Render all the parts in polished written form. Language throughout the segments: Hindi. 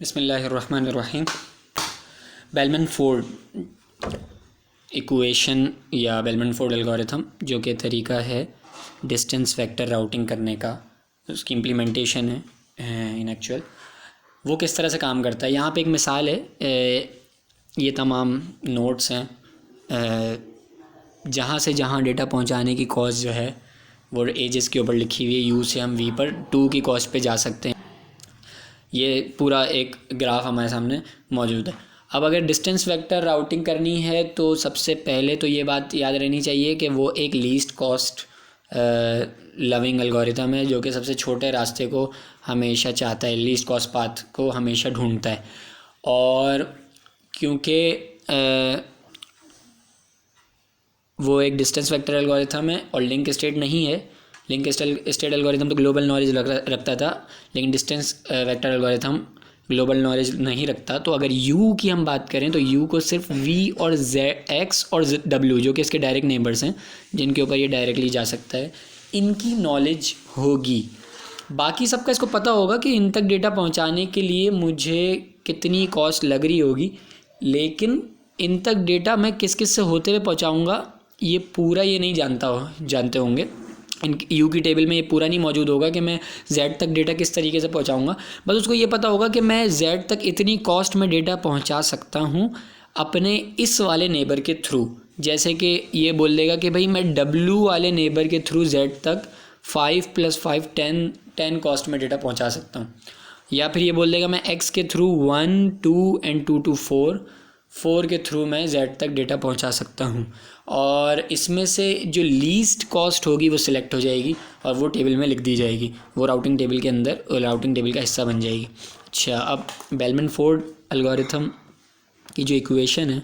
बिस्मिल्लाहिर्रहमानिर्रहीम। बेलमैन फोर्ड इक्वेशन या बेलमैन फोर्ड एल्गोरिथम जो कि तरीका है डिस्टेंस वेक्टर राउटिंग करने का, उसकी इम्प्लीमेंटेशन है इन एक्चुअल। वो किस तरह से काम करता है, यहाँ पे एक मिसाल है। ये तमाम नोट्स हैं, जहाँ से जहाँ डेटा पहुँचाने की कॉस्ट जो है वो एजेस के ऊपर लिखी हुई है। यू से हम वी पर 2 की कॉस्ट पे जा सकते हैं। ये पूरा एक ग्राफ हमारे सामने मौजूद है। अब अगर डिस्टेंस वेक्टर राउटिंग करनी है तो सबसे पहले तो ये बात याद रहनी चाहिए कि वो एक लीस्ट कॉस्ट लविंग एल्गोरिथम है जो कि सबसे छोटे रास्ते को हमेशा चाहता है, लीस्ट कॉस्ट पाथ को हमेशा ढूंढता है। और क्योंकि वो एक डिस्टेंस वेक्टर एल्गोरिथम है और लिंक स्टेट नहीं है, लिंक स्टेट एल्गोरिथम तो ग्लोबल नॉलेज रखता था, लेकिन distance vector algorithm global knowledge नहीं रखता। तो अगर u की हम बात करें तो u को सिर्फ v और x और w जो कि इसके डायरेक्ट नेबर्स हैं, जिनके ऊपर ये डायरेक्टली जा सकता है, इनकी नॉलेज होगी। बाकी सबका इसको पता होगा कि इन तक डेटा पहुंचाने के लिए मुझे कितनी कॉस्ट लग रही होगी, लेकिन इन तक डेटा मैं किस किस से होते हुए पहुंचाऊंगा ये पूरा ये नहीं जानते होंगे। इन यू की टेबल में ये पूरा नहीं मौजूद होगा कि मैं z तक डेटा किस तरीके से पहुंचाऊंगा। बस उसको ये पता होगा कि मैं z तक इतनी कॉस्ट में डेटा पहुंचा सकता हूं अपने इस वाले नेबर के थ्रू। जैसे कि ये बोल देगा कि भाई मैं w वाले नेबर के थ्रू z तक 5 + 5 10 कॉस्ट में डेटा पहुंचा सकता हूं। या फिर ये बोल देगा मैं x के थ्रू 1 2 एंड 2 to 4 के थ्रू मैं z तक डेटा पहुंचा सकता हूं। और इसमें से जो लीस्ट कॉस्ट होगी वो सिलेक्ट हो जाएगी और वो टेबल में लिख दी जाएगी, वो राउटिंग टेबल के अंदर राउटिंग टेबल का हिस्सा बन जाएगी। अच्छा, अब बेलमैन फोर्ड एल्गोरिथम की जो इक्वेशन है,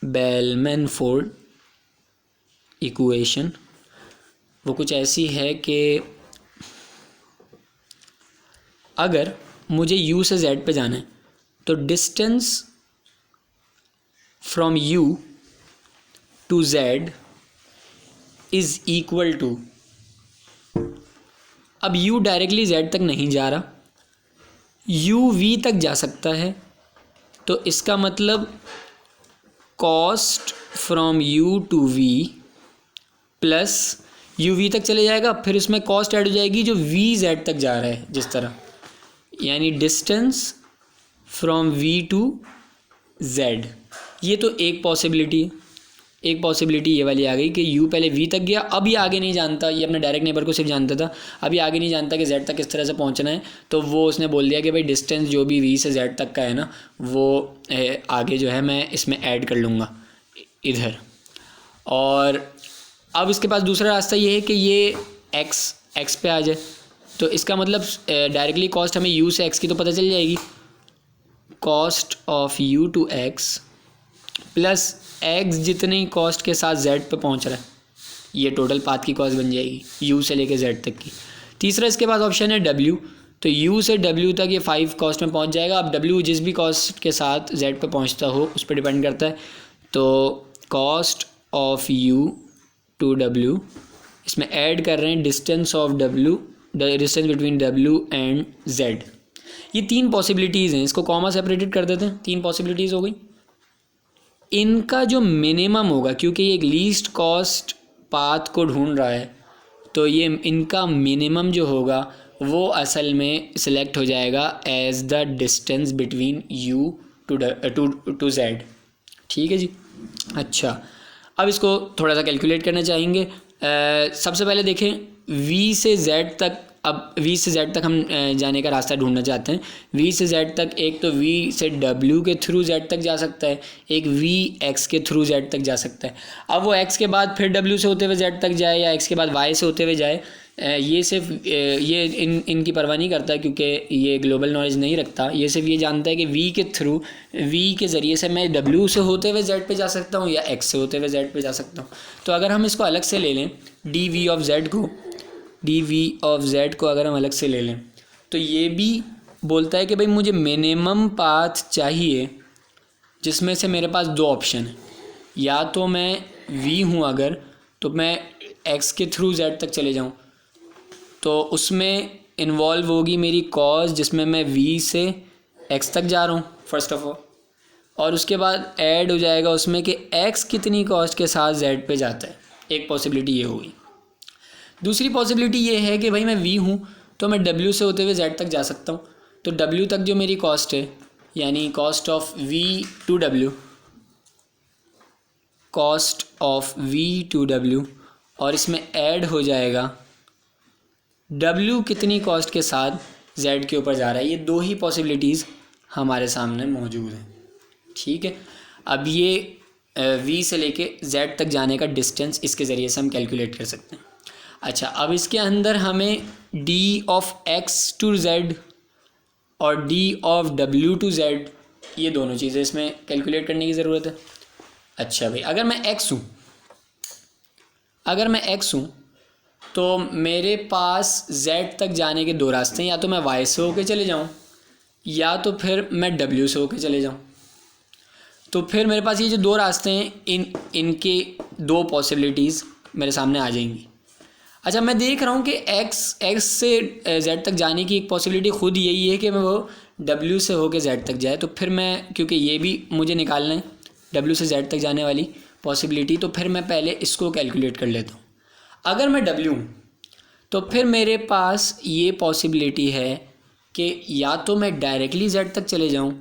बेलमैन फोर्ड इक्वेशन वो कुछ ऐसी है कि अगर मुझे u से z पे जाना है तो distance from u to z is equal to, अब u डायरेक्टली z तक नहीं जा रहा, u v तक जा सकता है, तो इसका मतलब cost from u to v plus u v तक चले जाएगा, फिर इसमें कॉस्ट ऐड हो जाएगी जो v z तक जा रहा है जिस तरह, यानी distance from v to z। ये तो एक पॉसिबिलिटी है। एक पॉसिबिलिटी ये वाली आ गई कि u पहले v तक गया, अब ये आगे नहीं जानता, ये अपने डायरेक्ट नेबर को सिर्फ जानता था, अब ये आगे नहीं जानता कि z तक किस तरह से पहुंचना है, तो वो उसने बोल दिया कि भाई डिस्टेंस जो भी v से z तक का है ना, वो आगे जो है मैं इसमें ऐड कर लूँगा इधर। और अब इसके पास दूसरा रास्ता ये है कि ये x पे आ जाए, तो इसका मतलब डायरेक्टली कॉस्ट हमें u से x की तो पता चल जाएगी, cost of u to x plus x जितनी कॉस्ट के साथ z पे पहुंच रहा है, ये टोटल पाथ की कॉस्ट बन जाएगी u से लेके z तक की। तीसरा इसके पास ऑप्शन है w, तो u से w तक ये 5 कॉस्ट में पहुंच जाएगा। अब w जिस भी कॉस्ट के साथ z पे पहुंचता हो उस पर डिपेंड करता है, तो cost of u to w, इसमें ऐड कर रहे हैं distance of w, distance between w and z। ये 3 पॉसिबिलिटीज़ हैं, इसको कॉमा सेपरेटेड कर देते हैं, 3 पॉसिबिलिटीज़ हो गई। इनका जो मिनिमम होगा, क्योंकि ये एक लीस्ट कॉस्ट पाथ को ढूंढ रहा है, तो ये इनका मिनिमम जो होगा वो असल में सिलेक्ट हो जाएगा as the distance between u to z। ठीक है जी। अच्छा, अब इसको थोड़ा सा कैलकुलेट करना चाहेंगे। सबसे पहले देखें v से z तक, अब v से z तक हम जाने का रास्ता ढूंढना चाहते हैं। v से z तक एक तो v से w के थ्रू z तक जा सकता है, एक v x के थ्रू z तक जा सकता है। अब वो x के बाद फिर w से होते हुए z तक जाए या x के बाद y से होते हुए जाए, ये सिर्फ ये इनकी परवाह नहीं करता, क्योंकि ये ग्लोबल नॉलेज नहीं रखता। ये सिर्फ ये जानता है कि v के थ्रू, v के ज़रिए से मैं w से होते हुए z पे जा सकता हूँ या x से होते हुए z पे जा सकता हूँ। तो अगर हम इसको अलग से ले लें, dv ऑफ z को अगर हम अलग से ले लें, तो ये भी बोलता है कि भाई मुझे मिनिमम पाथ चाहिए जिसमें से मेरे पास 2 ऑप्शन है, या तो मैं v हूँ अगर, तो मैं x के थ्रू z तक चले जाऊँ, तो उसमें इन्वॉल्व होगी मेरी कॉस्ट, जिसमें मैं v से x तक जा रहा हूँ फर्स्ट ऑफ ऑल, और उसके बाद ऐड हो जाएगा उसमें कि x कितनी कॉस्ट के साथ z पे जाता है। एक पॉसिबिलिटी ये होगी। दूसरी पॉसिबिलिटी ये है कि भाई मैं v हूँ तो मैं w से होते हुए z तक जा सकता हूँ। तो w तक जो मेरी कॉस्ट है, यानी cost of v to w, cost of v to w, और इसमें ऐड हो जाएगा w कितनी कॉस्ट के साथ z के ऊपर जा रहा है। ये दो ही पॉसिबिलिटीज़ हमारे सामने मौजूद हैं। ठीक है, अब ये v से लेके z तक जाने का डिस्टेंस इसके ज़रिए से हम कैलकुलेट कर सकते हैं। अच्छा, अब इसके अंदर हमें d of x to z और d of w to z, ये दोनों चीज़ें इसमें कैलकुलेट करने की ज़रूरत है। अच्छा भाई, अगर मैं x हूँ तो मेरे पास z तक जाने के दो रास्ते हैं, या तो मैं y से होके चले जाऊँ या तो फिर मैं w से होके चले जाऊँ। तो फिर मेरे पास ये जो दो रास्ते हैं इनके दो पॉसिबिलिटीज़ मेरे सामने आ जाएंगी। अच्छा, मैं देख रहा हूँ कि x से z तक जाने की एक पॉसिबिलिटी खुद यही है कि मैं वो w से होके z तक जाए। तो फिर मैं, क्योंकि ये भी मुझे निकालना है w से z तक जाने वाली पॉसिबिलिटी, तो फिर मैं पहले इसको कैलकुलेट कर लेता हूँ। अगर मैं w हूँ तो फिर मेरे पास ये पॉसिबिलिटी है कि या तो मैं डायरेक्टली z तक चले जाऊँ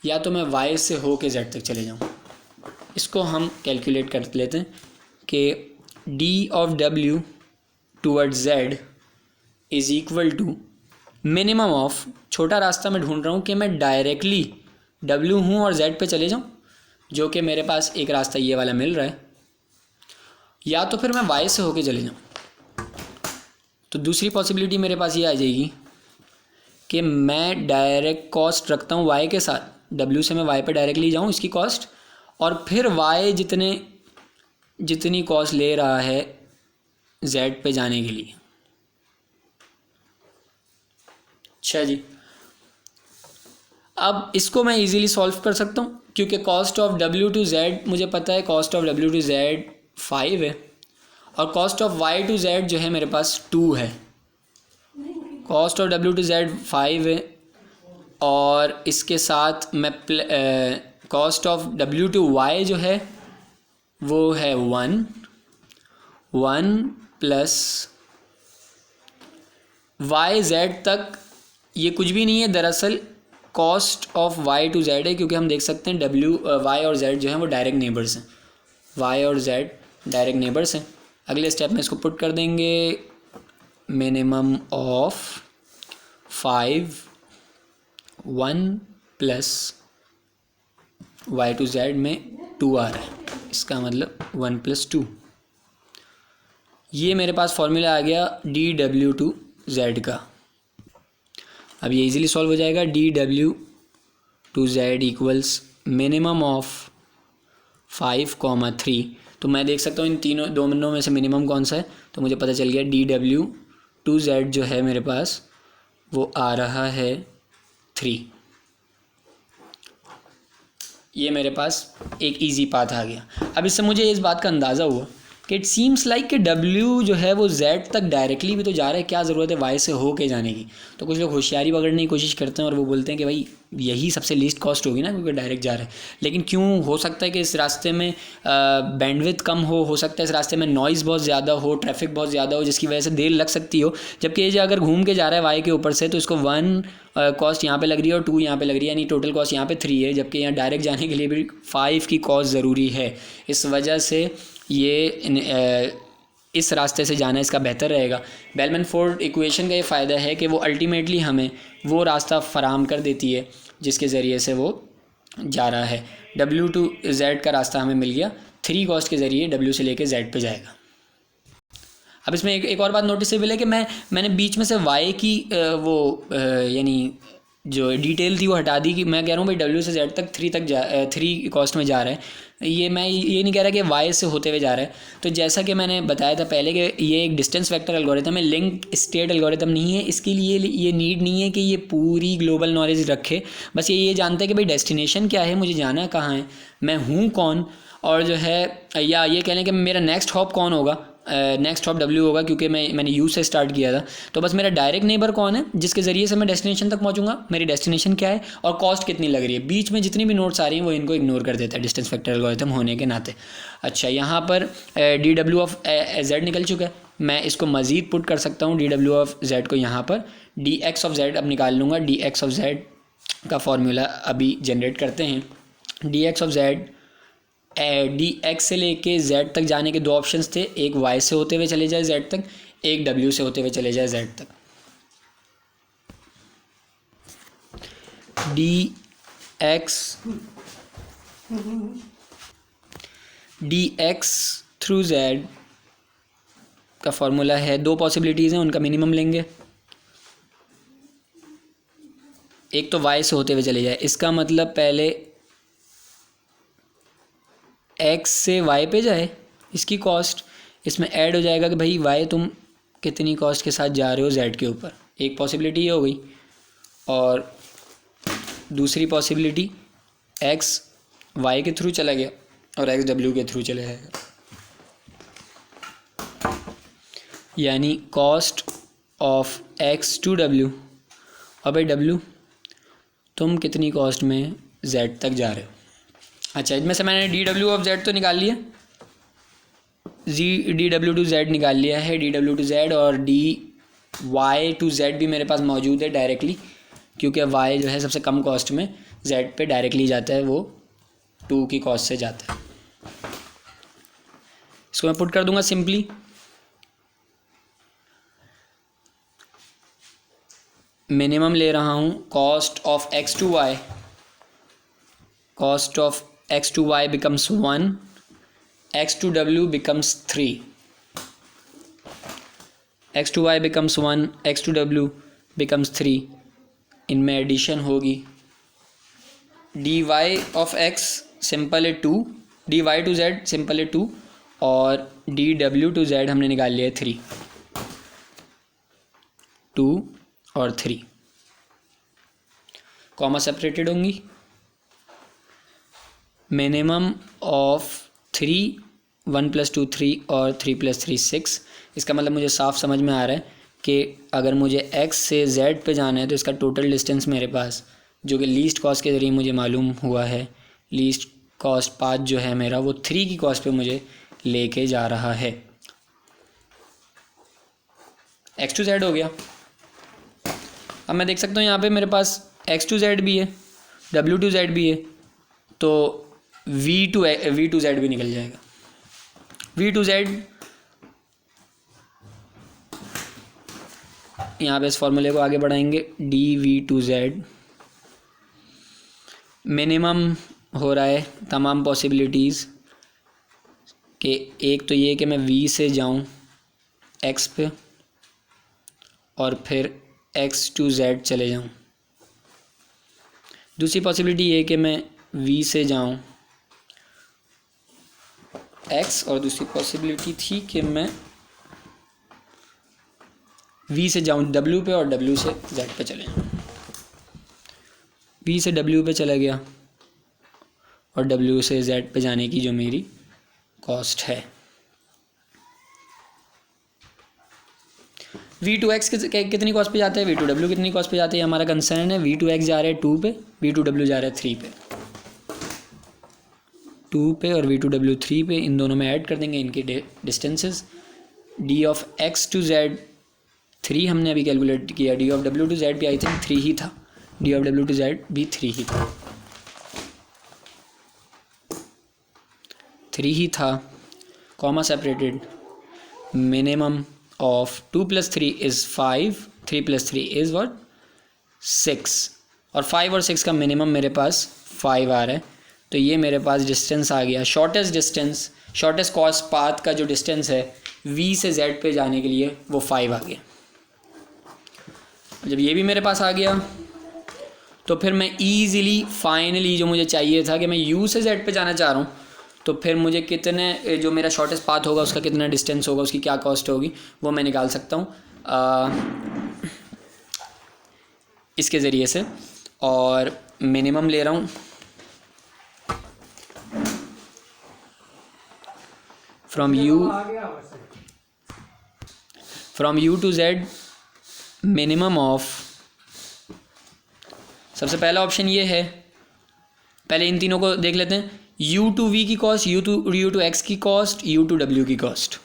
या तो मैं y से होके z तक चले जाऊँ। इसको हम कैलकुलेट कर लेते हैं कि d of w towards z is equal to minimum of, छोटा रास्ता मैं ढूंढ रहा हूँ कि मैं डायरेक्टली w हूँ और z पे चले जाऊँ, जो कि मेरे पास एक रास्ता ये वाला मिल रहा है, या तो फिर मैं y से होके चले जाऊँ। तो दूसरी पॉसिबिलिटी मेरे पास ये आ जाएगी कि मैं डायरेक्ट कॉस्ट रखता हूँ y के साथ, w से मैं y पे डायरेक्टली जाऊँ इसकी कॉस्ट, और फिर y जितनी कॉस्ट ले रहा है z पे जाने के लिए। अच्छा जी, अब इसको मैं इजीली सॉल्व कर सकता हूँ क्योंकि cost of w to z मुझे पता है, cost of w to z 5 है और cost of y to z जो है मेरे पास 2 है। Cost of w to z 5 है और इसके साथ मैं cost of w to y जो है वो है 1 प्लस y z तक, ये कुछ भी नहीं है दरअसल, cost of y to z है, क्योंकि हम देख सकते हैं y और z जो है वो डायरेक्ट नेबर्स हैं, y और z डायरेक्ट नेबर्स हैं। अगले स्टेप में इसको पुट कर देंगे, minimum of 5 1 plus y to z में 2 आ रहा है, इसका मतलब 1 प्लस 2। ये मेरे पास फॉर्मूला आ गया dw टू z का। अब ये इजीली सॉल्व हो जाएगा, dw to z equals minimum of 5, 3। तो मैं देख सकता हूँ इन दोनों में से मिनिमम कौन सा है, तो मुझे पता चल गया dw टू z जो है मेरे पास वो आ रहा है 3। ये मेरे पास एक इजी पाथ आ गया। अब इससे मुझे इस बात का अंदाज़ा हुआ कि इट सीम्स लाइक कि w जो है वो z तक डायरेक्टली भी तो जा रहा है, क्या ज़रूरत है y से हो के जाने की। तो कुछ लोग होशियारी पकड़ने की कोशिश करते हैं और वो बोलते हैं कि भाई यही सबसे लीस्ट कॉस्ट होगी ना, क्योंकि डायरेक्ट जा रहा है। लेकिन क्यों, हो सकता है कि इस रास्ते में बैंडविड्थ कम हो सकता है इस रास्ते में नॉइज़ बहुत ज़्यादा हो, ट्रैफिक बहुत ज़्यादा हो, जिसकी वजह से देर लग सकती हो। जबकि ये जो अगर घूम के जा रहा है y के ऊपर से, तो इसको 1 कॉस्ट यहाँ पे लग रही है और 2 यहाँ पे लग रही है, यानी टोटल कॉस्ट यहाँ पे 3 है, जबकि यहाँ डायरेक्ट जाने के लिए भी 5 की कॉस्ट ज़रूरी है। इस वजह से ये इस रास्ते से जाना इसका बेहतर रहेगा। बेलमैन-फोर्ड इक्वेशन का ये फ़ायदा है कि वो अल्टीमेटली हमें वो रास्ता फराहम कर देती है जिसके ज़रिए से वो जा रहा है। w टू z का रास्ता हमें मिल गया, 3 कॉस्ट के ज़रिए w से लेके z पे जाएगा। अब इसमें एक और बात नोटिसेबल है कि मैंने बीच में से y की यानी जो डिटेल थी वो हटा दी कि मैं कह रहा हूँ भाई w से z तक 3 कॉस्ट में जा रहा है। मैं ये नहीं कह रहा कि y से होते हुए जा रहा है। तो जैसा कि मैंने बताया था पहले कि ये एक डिस्टेंस वेक्टर एल्गोरिथम है, लिंक स्टेट एल्गोरिथम नहीं है। इसके लिए ये नीड नहीं है कि ये पूरी ग्लोबल नॉलेज रखे, बस ये जानता है कि भाई डेस्टिनेशन क्या है, मुझे जाना कहाँ है, मैं हूँ कौन, और जो है या ये कह लें कि मेरा नेक्स्ट हॉप कौन होगा, नेक्स्ट हॉप W होगा, क्योंकि मैंने U से स्टार्ट किया था। तो बस मेरा डायरेक्ट नेबर कौन है जिसके ज़रिए से मैं डेस्टिनेशन तक पहुंचूंगा, मेरी डेस्टिनेशन क्या है और कॉस्ट कितनी लग रही है। बीच में जितनी भी नोट्स आ रही हैं वो इनको इग्नोर कर देता है डिस्टेंस फैक्टर एल्गोरिथम होने के नाते। अच्छा, यहाँ पर DW ऑफ Z निकल चुका है, मैं इसको मज़ीद पुट कर सकता हूँ DW ऑफ Z को यहाँ पर DX ऑफ Z अब निकाल लूँगा। DX ऑफ Z का फॉर्मूला अभी जनरेट करते हैं। DX ऑफ Z, DX से लेके Z तक जाने के दो ऑप्शंस थे, एक Y से होते हुए चले जाए Z तक, एक W से होते हुए चले जाए Z तक। DX थ्रू Z का फॉर्मूला है, दो पॉसिबिलिटीज़ हैं, उनका मिनिमम लेंगे। एक तो Y से होते हुए चले जाए, इसका मतलब पहले X से Y पे जाए, इसकी कॉस्ट इसमें ऐड हो जाएगा कि भाई Y तुम कितनी कॉस्ट के साथ जा रहे हो Z के ऊपर, एक पॉसिबिलिटी ये हो गई। और दूसरी पॉसिबिलिटी X Y के थ्रू चला गया और X W के थ्रू चला जाएगा, यानी cost of X to W। और भाई W तुम कितनी कॉस्ट में Z तक जा रहे हो। अच्छा, इसमें से मैंने DW ऑफ Z तो निकाल लिया, DW टू Z निकाल लिया है, DW टू Z, और DY टू Z भी मेरे पास मौजूद है डायरेक्टली, क्योंकि Y जो है सबसे कम कॉस्ट में Z पे डायरेक्टली जाता है, वो 2 की कॉस्ट से जाता है। इसको मैं पुट कर दूंगा सिंपली। मिनिमम ले रहा हूँ cost of X to Y, cost of X to Y becomes 1, X to W becomes 3, X to Y becomes 1, X to W becomes 3, इनमें एडिशन होगी। dy of X सिंपल है 2, dy to Z सिंपल है 2, और dW to Z हमने निकाल लिया है 3, 2 और 3, कॉमा सेपरेटेड होंगी। मिनिमम ऑफ 3, 1 + 2 3 और 3 + 3 6। इसका मतलब मुझे साफ समझ में आ रहा है कि अगर मुझे X से Z पे जाना है तो इसका टोटल डिस्टेंस मेरे पास, जो कि लीस्ट कॉस्ट के ज़रिए मुझे मालूम हुआ है, लीस्ट कॉस्ट पाथ जो है मेरा, वो 3 की कॉस्ट पे मुझे लेके जा रहा है। X to Z हो गया। अब मैं देख सकता हूँ यहाँ पे मेरे पास X to Z भी है, W to Z भी है, तो V to Z भी निकल जाएगा। V to Z यहाँ पे इस फॉर्मूले को आगे बढ़ाएंगे, dV to Z मिनिमम हो रहा है तमाम पॉसिबिलिटीज़ कि एक तो ये कि मैं V से जाऊँ X पे और फिर X to Z चले जाऊँ। दूसरी पॉसिबिलिटी ये कि मैं V से जाऊँ X, और दूसरी पॉसिबिलिटी थी कि मैं V से जाऊँ W पे और W से Z पे चले जाऊँ। V से W पे चला गया और W से Z पे जाने की जो मेरी कॉस्ट है। V to X कितनी कॉस्ट पे जाता है, V to W कितनी कॉस्ट पे जाता है, हमारा कंसर्न है। V to X जा रहा है 2 पे, V to W जा रहा है 3 पे, 2 पे और V to W 3 पे, इन दोनों में ऐड कर देंगे इनके distances. D of X to Z 3 हमने अभी कैलकुलेट किया, D of W to Z भी आई थिंक 3 ही था, D of W to Z भी 3 ही था, 3 ही था, comma separated. Minimum of 2 + 3 is 5, 3 + 3 is what 6, और 5 और 6 का मिनिमम मेरे पास 5 आ रहा है। तो ये मेरे पास डिस्टेंस आ गया, shortest distance, shortest cost path का जो डिस्टेंस है V से Z पे जाने के लिए वो 5 आ गया। जब ये भी मेरे पास आ गया तो फिर मैं ईज़िली फाइनली जो मुझे चाहिए था कि मैं U से Z पे जाना चाह रहा हूँ, तो फिर मुझे कितने, जो मेरा शॉर्टेस्ट पाथ होगा उसका कितना डिस्टेंस होगा, उसकी क्या कॉस्ट होगी, वो मैं निकाल सकता हूँ इसके ज़रिए से। और मिनिमम ले रहा हूँ from U, from U to Z minimum of, सबसे पहला ऑप्शन ये है, पहले इन तीनों को देख लेते हैं। u टू v की कॉस्ट, u टू x की कॉस्ट, u टू w की कॉस्ट।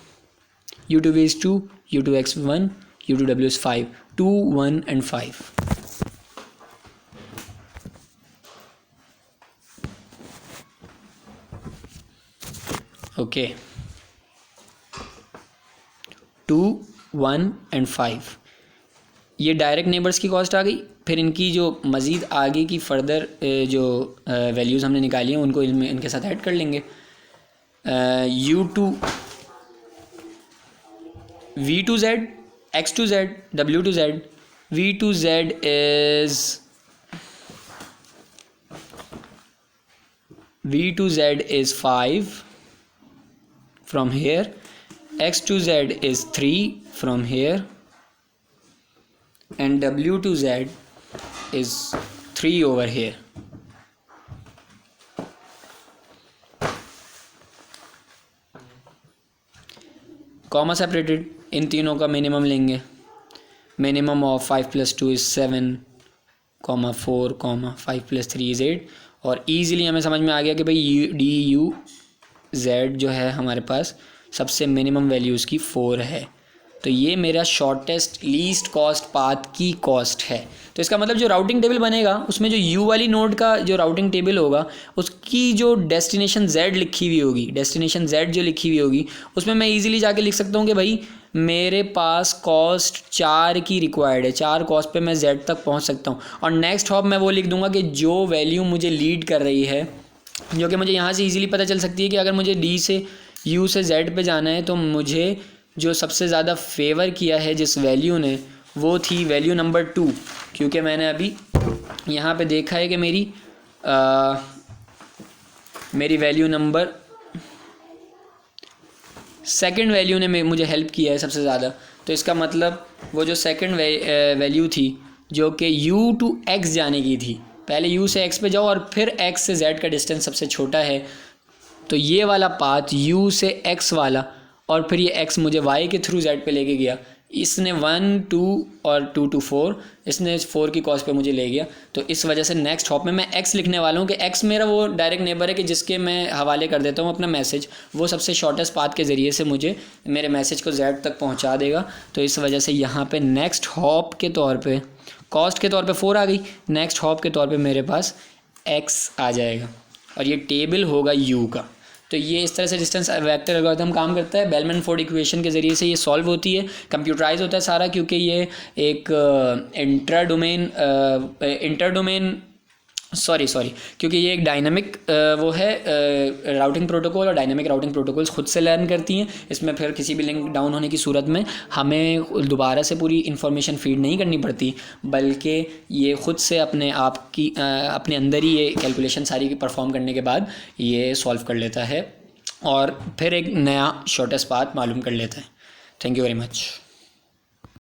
u to v is 2, u to x 1, u to w is 5, 2, 1 and 5। Okay, 2, 1 and 5 ये डायरेक्ट नेबर्स की कॉस्ट आ गई। फिर इनकी जो मज़ीद आगे की फर्दर जो वैल्यूज़ हमने निकाली हैं उनको इनके साथ ऐड कर लेंगे। u to v to z, x to z, w to z। v to z is, v to z is 5 from here, x to z is 3 from here, and w to z is 3 over here। Comma separated, इन तीनों का मिनिमम लेंगे। Minimum of 5 + 2 is 7, 4, 5 + 3 is 8। और ईज़िली हमें समझ में आ गया कि भाई डी यू जेड जो है हमारे पास सबसे मिनिमम वैल्यू उसकी 4 है। तो ये मेरा शॉर्टेस्ट लीस्ट कॉस्ट पाथ की कॉस्ट है। तो इसका मतलब जो राउटिंग टेबल बनेगा उसमें जो यू वाली नोड का जो राउटिंग टेबल होगा उसकी जो डेस्टिनेशन जेड लिखी हुई होगी, डेस्टिनेशन जेड जो लिखी हुई होगी उसमें मैं ईजिली जाके लिख सकता हूँ कि भाई मेरे पास कॉस्ट 4 की रिक्वायर्ड है, 4 कॉस्ट पे मैं जेड तक पहुँच सकता हूँ। और नेक्स्ट हॉप मैं वो लिख दूँगा कि जो वैल्यू मुझे लीड कर रही है, जो कि मुझे यहाँ से इजीली पता चल सकती है कि अगर मुझे डी से यू से जेड पे जाना है तो मुझे जो सबसे ज़्यादा फेवर किया है जिस वैल्यू ने वो थी वैल्यू नंबर 2, क्योंकि मैंने अभी यहाँ पे देखा है कि मेरी वैल्यू नंबर सेकंड वैल्यू ने मुझे हेल्प किया है सबसे ज़्यादा। तो इसका मतलब वो जो सेकंड वैल्यू थी जो कि u टू x जाने की थी, पहले u से x पे जाओ और फिर x से z का डिस्टेंस सबसे छोटा है, तो ये वाला पाथ u से x वाला और फिर ये x मुझे y के थ्रू z पे लेके गया। इसने 1, 2 और 2 to 4, इसने 4 की कॉस्ट पे मुझे ले गया। तो इस वजह से नेक्स्ट हॉप में मैं x लिखने वाला हूँ कि x मेरा वो डायरेक्ट नेबर है कि जिसके मैं हवाले कर देता हूँ अपना मैसेज, वो सबसे शॉर्टेस्ट पाथ के ज़रिए से मुझे मेरे मैसेज को z तक पहुँचा देगा। तो इस वजह से यहाँ पे नेक्स्ट हॉप के तौर पे कॉस्ट के तौर पे 4 आ गई, नेक्स्ट हॉप के तौर पे मेरे पास x आ जाएगा और ये टेबल होगा u का। तो ये इस तरह से डिस्टेंस वेक्टर एल्गोरिथम काम करता है। बेलमैन फोर्ड इक्वेशन के ज़रिए से ये सॉल्व होती है, कंप्यूटराइज होता है सारा, क्योंकि ये एक क्योंकि ये एक डायनामिक वो है राउटिंग प्रोटोकॉल, और डायनामिक राउटिंग प्रोटोकॉल्स खुद से लर्न करती हैं। इसमें फिर किसी भी लिंक डाउन होने की सूरत में हमें दोबारा से पूरी इन्फॉर्मेशन फीड नहीं करनी पड़ती, बल्कि ये खुद से अपने अंदर ही ये कैलकुलेशन सारी की परफॉर्म करने के बाद ये सॉल्व कर लेता है और फिर एक नया शॉर्टेस्ट पाथ मालूम कर लेता है। Thank you very much.